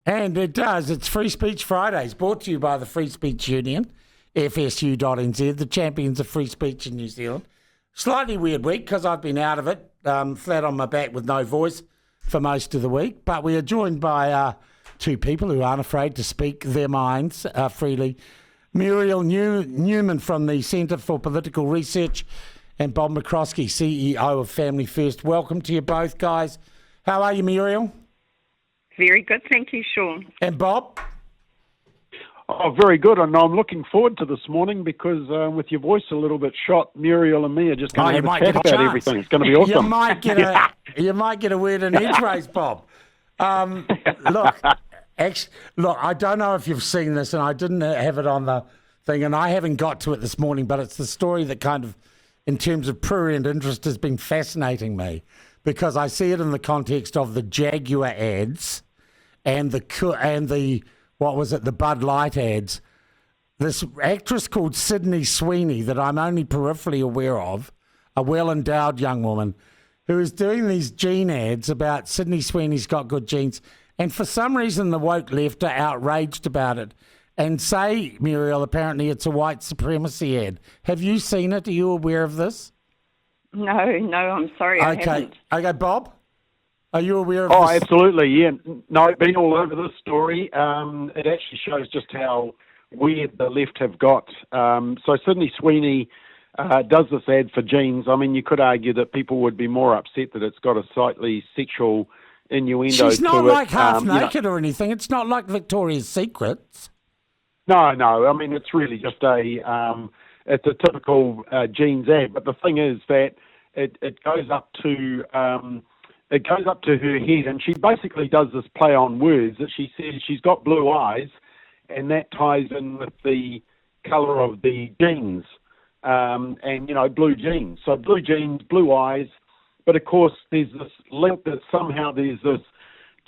And it does. It's Free Speech Fridays, brought to you by the Free Speech Union, FSU.nz, the champions of free speech in New Zealand. Slightly weird week because I've been out of it, flat on my back with no voice for most of the week. But we are joined by two people who aren't afraid to speak their minds freely. Muriel Newman from the Centre for Political Research and Bob McCoskrie, CEO of Family First. Welcome to you both, guys. How are you, Muriel? Very good, thank you, Sean. And Bob? Oh, very good. And I'm looking forward to this morning because with your voice a little bit shot, Muriel and me are just going to have a chat about everything. It's going to be awesome. You might get a word in edgeways, Bob. Look, I don't know if you've seen this, and I didn't have it on the thing, and I haven't got to it this morning, but it's the story that kind of, in terms of prurient interest, has been fascinating me because I see it in the context of the Jaguar ads and the Bud Light ads. This actress called Sydney Sweeney that I'm only peripherally aware of, a well-endowed young woman, who is doing these gene ads about Sydney Sweeney's got good genes. And for some reason, the woke left are outraged about it and say, Muriel, apparently it's a white supremacy ad. Have you seen it? Are you aware of this? No, I'm sorry, I haven't. Okay, Bob? Are you aware of this? Oh, absolutely, yeah. No, I've been all over this story. It actually shows just how weird the left have got. So Sydney Sweeney does this ad for jeans. I mean, you could argue that people would be more upset that it's got a slightly sexual innuendo to it. She's not like half naked or anything. It's not like Victoria's Secrets. No. I mean, it's really just it's a typical jeans ad. But the thing is that it goes up to her head, and she basically does this play on words that she says she's got blue eyes, and that ties in with the colour of the jeans, and blue jeans. So blue jeans, blue eyes. But of course, there's this link that somehow there's this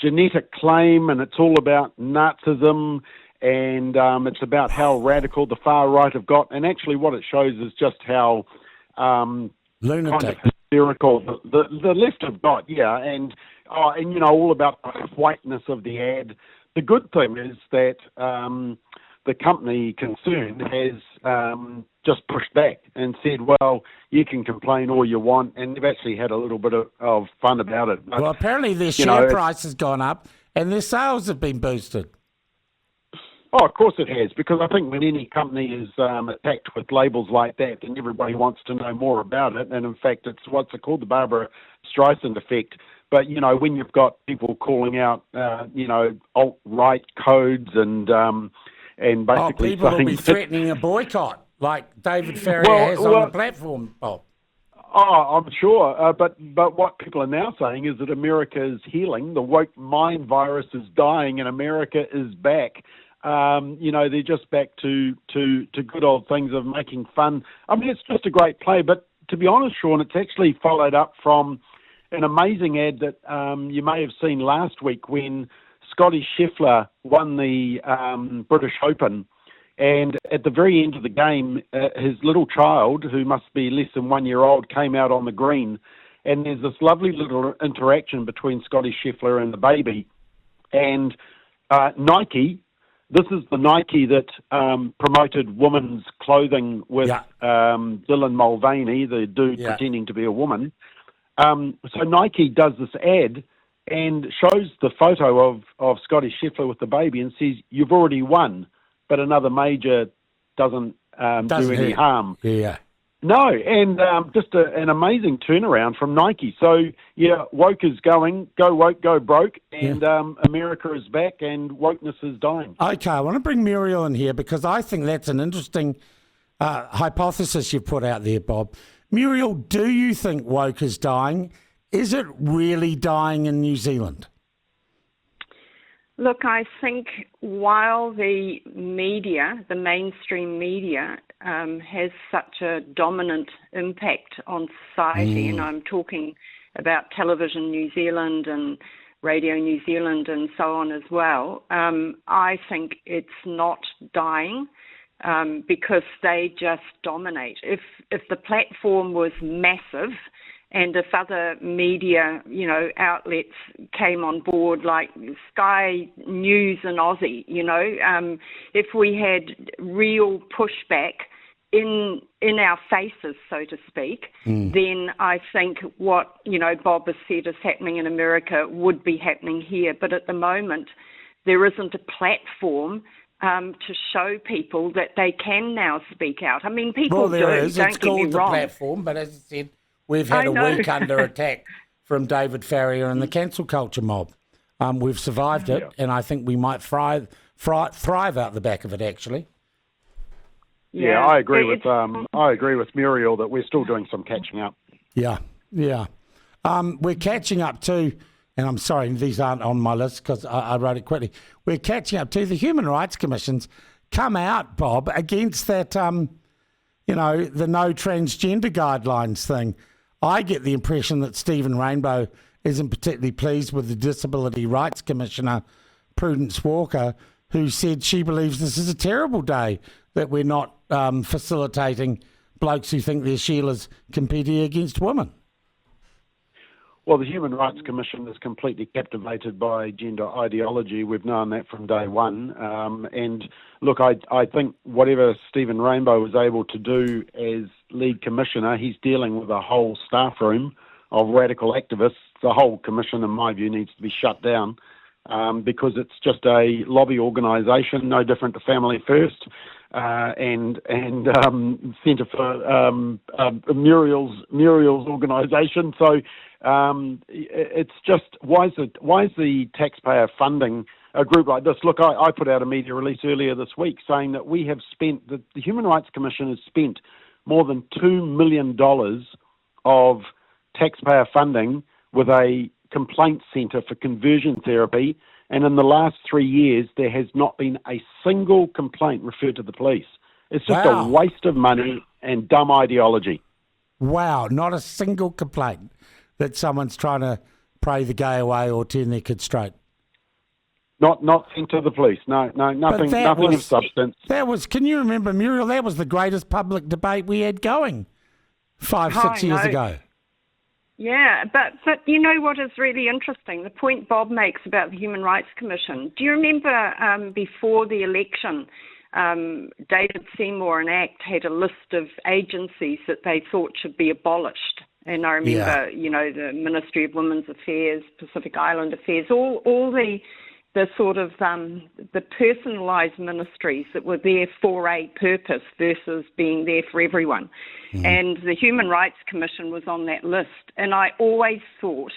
genetic claim, and it's all about Nazism, and it's about how radical the far right have got. And actually, what it shows is just how lunatic, kind of hysterical the left have got. Yeah, and all about the whiteness of the ad. The good thing is that the company concerned has just pushed back and said, well, you can complain all you want, and they've actually had a little bit of fun about it. But, well, apparently their share price has gone up and their sales have been boosted. Oh, of course it has, because I think when any company is attacked with labels like that, then everybody wants to know more about it, and in fact, it's what's it called, the Barbara Streisand effect. But, when you've got people calling out, alt-right codes and basically people will be threatening a boycott, like David Farrier has on the platform, Bob. Oh, I'm sure. But what people are now saying is that America is healing. The woke mind virus is dying, and America is back. They're just back to good old things of making fun. I mean, it's just a great play. But to be honest, Sean, it's actually followed up from an amazing ad that you may have seen last week when Scotty Scheffler won the British Open, and at the very end of the game, his little child, who must be less than 1 year old, came out on the green, and there's this lovely little interaction between Scotty Scheffler and the baby, and Nike. This is the Nike that promoted women's clothing with Dylan Mulvaney, the dude pretending to be a woman. So Nike does this ad and shows the photo of Scotty Scheffler with the baby and says, you've already won, but another major doesn't do any harm. Yeah. No, and just an amazing turnaround from Nike. So, woke is going, go woke, go broke, and America is back and wokeness is dying. Okay, I want to bring Muriel in here because I think that's an interesting hypothesis you've put out there, Bob. Muriel, do you think woke is dying? Is it really dying in New Zealand? Look, I think while the media, the mainstream media, has such a dominant impact on society, and I'm talking about Television New Zealand and Radio New Zealand and so on as well, I think it's not dying because they just dominate. If the platform was massive And if other media, outlets came on board, like Sky News and Aussie, if we had real pushback in our faces, so to speak, then I think what, Bob has said is happening in America would be happening here. But at the moment, there isn't a platform to show people that they can now speak out. I mean, people there do, is. don't it's get me called the wrong. platform, but as I said, we've had a week under attack from David Farrier and the cancel culture mob. We've survived it, and I think we might thrive out the back of it, actually. Yeah, I agree with Muriel that we're still doing some catching up. Yeah. We're catching up too, and I'm sorry, these aren't on my list because I wrote it quickly. We're catching up to the Human Rights Commission's come out, Bob, against that, the no transgender guidelines thing. I get the impression that Stephen Rainbow isn't particularly pleased with the Disability Rights Commissioner, Prudence Walker, who said she believes this is a terrible day that we're not facilitating blokes who think they're Sheilas competing against women. Well, the Human Rights Commission is completely captivated by gender ideology. We've known that from day one. And look, I think whatever Stephen Rainbow was able to do as lead commissioner, he's dealing with a whole staff room of radical activists. The whole commission, in my view, needs to be shut down because it's just a lobby organisation, no different to Family First. And Centre for Muriel's organisation. So it's just why is the taxpayer funding a group like this? Look, I put out a media release earlier this week saying that we have spent the Human Rights Commission has spent more than $2 million of taxpayer funding with a complaint centre for conversion therapy. And in the last 3 years, there has not been a single complaint referred to the police. It's just a waste of money and dumb ideology. Wow, not a single complaint that someone's trying to pray the gay away or turn their kids straight. Not sent to the police. No, nothing of substance. Can you remember, Muriel, that was the greatest public debate we had going 6 years ago. Yeah, but you know what is really interesting? The point Bob makes about the Human Rights Commission. Do you remember before the election, David Seymour and ACT had a list of agencies that they thought should be abolished? And I remember, the Ministry of Women's Affairs, Pacific Island Affairs, all the sort of the personalised ministries that were there for a purpose versus being there for everyone. And the Human Rights Commission was on that list. And I always thought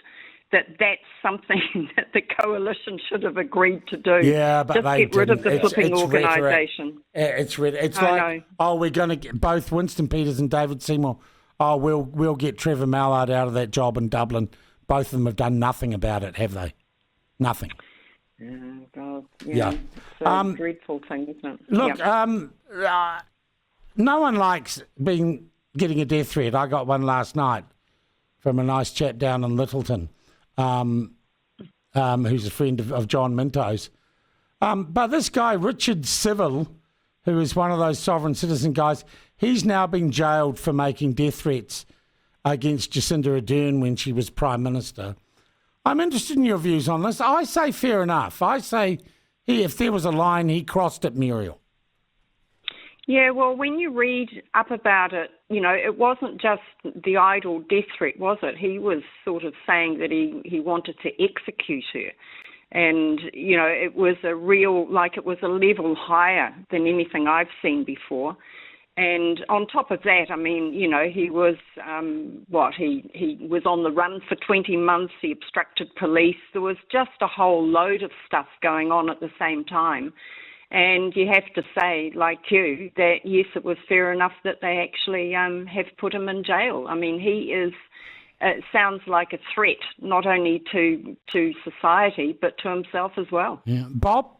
that that's something that the coalition should have agreed to do. Yeah, but just they get rid of the didn't. flipping organisation. It's like, we're going to get both Winston Peters and David Seymour. Oh, we'll get Trevor Mallard out of that job in Dublin. Both of them have done nothing about it, have they? Nothing. God, it's a dreadful thing, isn't it? Look, no one likes getting a death threat. I got one last night from a nice chap down in Littleton, who's a friend of John Minto's. But this guy, Richard Civil, who is one of those sovereign citizen guys, he's now been jailed for making death threats against Jacinda Ardern when she was Prime Minister. I'm interested in your views on this. I say fair enough. I say if there was a line, he crossed it, Muriel. Yeah, well, when you read up about it, it wasn't just the idle death threat, was it? He was sort of saying that he wanted to execute her. And, it was a level higher than anything I've seen before. And on top of that, I mean, he was, he was on the run for 20 months. He obstructed police. There was just a whole load of stuff going on at the same time. And you have to say, like you, that yes, it was fair enough that they actually have put him in jail. I mean, he is, it sounds like a threat, not only to society, but to himself as well. Yeah. Bob,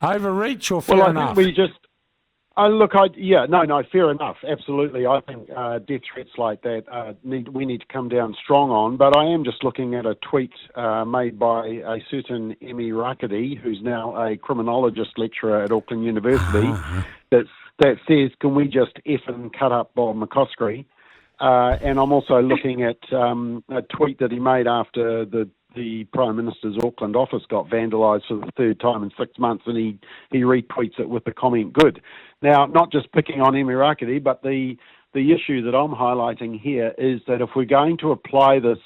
overreach or fair enough? Think we just... fair enough. Absolutely. I think death threats like that we need to come down strong on. But I am just looking at a tweet made by a certain Emmy Rakadi, who's now a criminologist lecturer at Auckland University, that says, can we just effing cut up Bob McCoskrie? and I'm also looking at a tweet that he made after the Prime Minister's Auckland office got vandalised for the third time in 6 months, and he retweets it with the comment "good." Now, not just picking on Emirakiti, but the issue that I'm highlighting here is that if we're going to apply this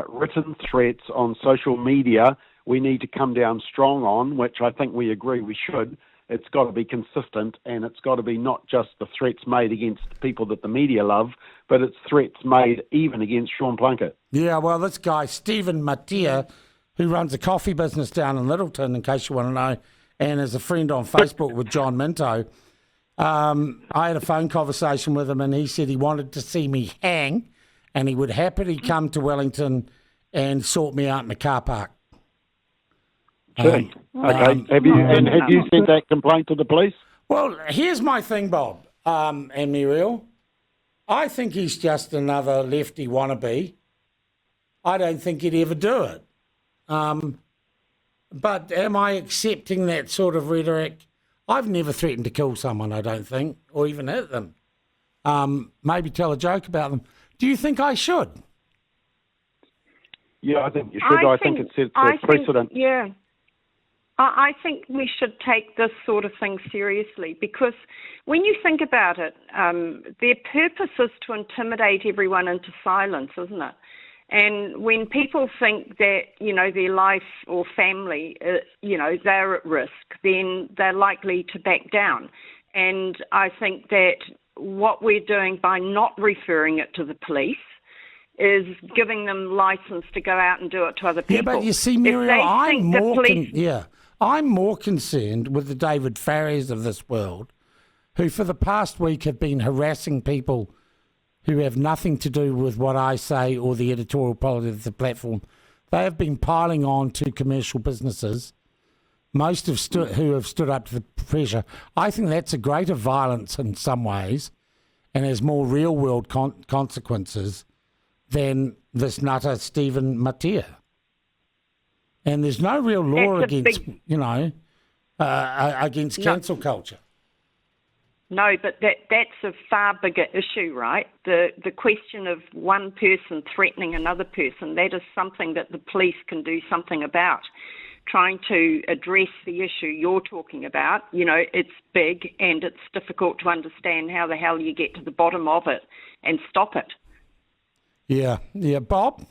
written threats on social media, we need to come down strong on, which I think we agree we should. It's got to be consistent, and it's got to be not just the threats made against people that the media love, but it's threats made even against Sean Plunket. Yeah, well, this guy, Stephen Matia, who runs a coffee business down in Littleton, in case you want to know, and is a friend on Facebook with John Minto, I had a phone conversation with him, and he said he wanted to see me hang, and he would happily come to Wellington and sort me out in the car park. Okay. Have you sent that complaint to the police? Well, here's my thing, Bob and Muriel. I think he's just another lefty wannabe. I don't think he'd ever do it. But am I accepting that sort of rhetoric? I've never threatened to kill someone, I don't think, or even hit them. Maybe tell a joke about them. Do you think I should? Yeah, I think you should. I think it sets a precedent. I think we should take this sort of thing seriously, because when you think about it, their purpose is to intimidate everyone into silence, isn't it? And when people think that, their life or family, they're at risk, then they're likely to back down. And I think that what we're doing by not referring it to the police is giving them license to go out and do it to other people. Yeah, but you see, Muriel, I'm more concerned with the David Farriers of this world, who for the past week have been harassing people who have nothing to do with what I say or the editorial policy of the platform. They have been piling on to commercial businesses, most who have stood up to the pressure. I think that's a greater violence in some ways and has more real-world consequences than this nutter Stephen Matia. And there's no real law against, against cancel culture. No, but that's a far bigger issue, right? The question of one person threatening another person, that is something that the police can do something about. Trying to address the issue you're talking about, it's big and it's difficult to understand how the hell you get to the bottom of it and stop it. Yeah, Bob?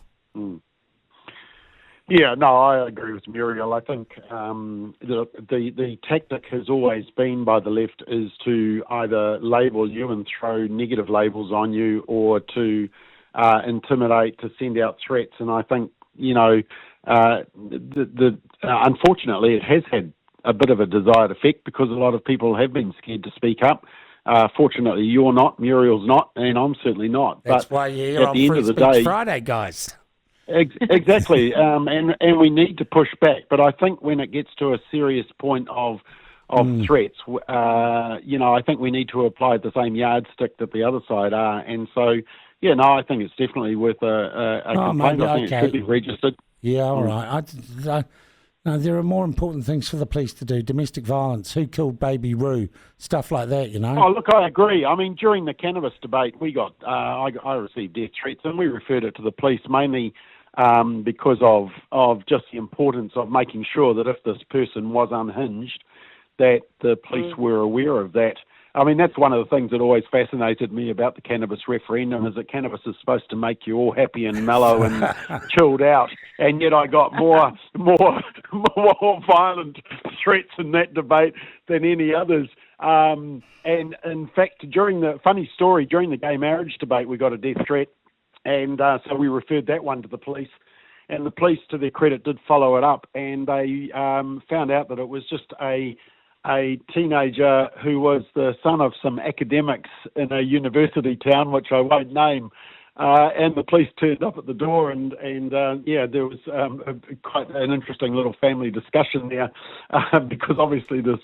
Yeah, no, I agree with Muriel. I think the tactic has always been by the left is to either label you and throw negative labels on you, or to intimidate, to send out threats. And I think, unfortunately, it has had a bit of a desired effect, because a lot of people have been scared to speak up. Fortunately, you're not, Muriel's not, and I'm certainly not. That's why you're here on Free Speech Friday, guys. Exactly, and we need to push back. But I think when it gets to a serious point of threats, I think we need to apply the same yardstick that the other side are. And so, I think it's definitely worth a complaint. I think it should be registered. Yeah, all right. No, there are more important things for the police to do. Domestic violence, who killed baby Roo, stuff like that, Oh, look, I agree. I mean, during the cannabis debate, we got, I received death threats, and we referred it to the police mainly because of just the importance of making sure that if this person was unhinged, that the police were aware of that. I mean, that's one of the things that always fascinated me about the cannabis referendum, is that cannabis is supposed to make you all happy and mellow and chilled out, and yet I got more violent threats in that debate than any others. And in fact, during the gay marriage debate, we got a death threat, and so we referred that one to the police. And the police, to their credit, did follow it up, and they found out that it was just a teenager who was the son of some academics in a university town, which I won't name, and the police turned up at the door, and there was quite an interesting little family discussion there, because obviously this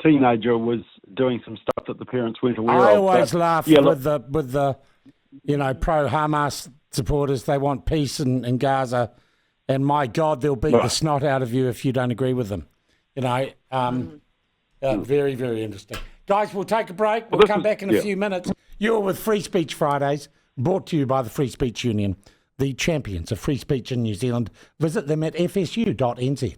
teenager was doing some stuff that the parents weren't aware of. I always laugh with the pro-Hamas supporters. They want peace in Gaza, and my God, they'll beat the snot out of you if you don't agree with them. Very, very interesting. Guys, we'll take a break. We'll come back in a few minutes. You're with Free Speech Fridays, brought to you by the Free Speech Union, the champions of free speech in New Zealand. Visit them at fsu.nz.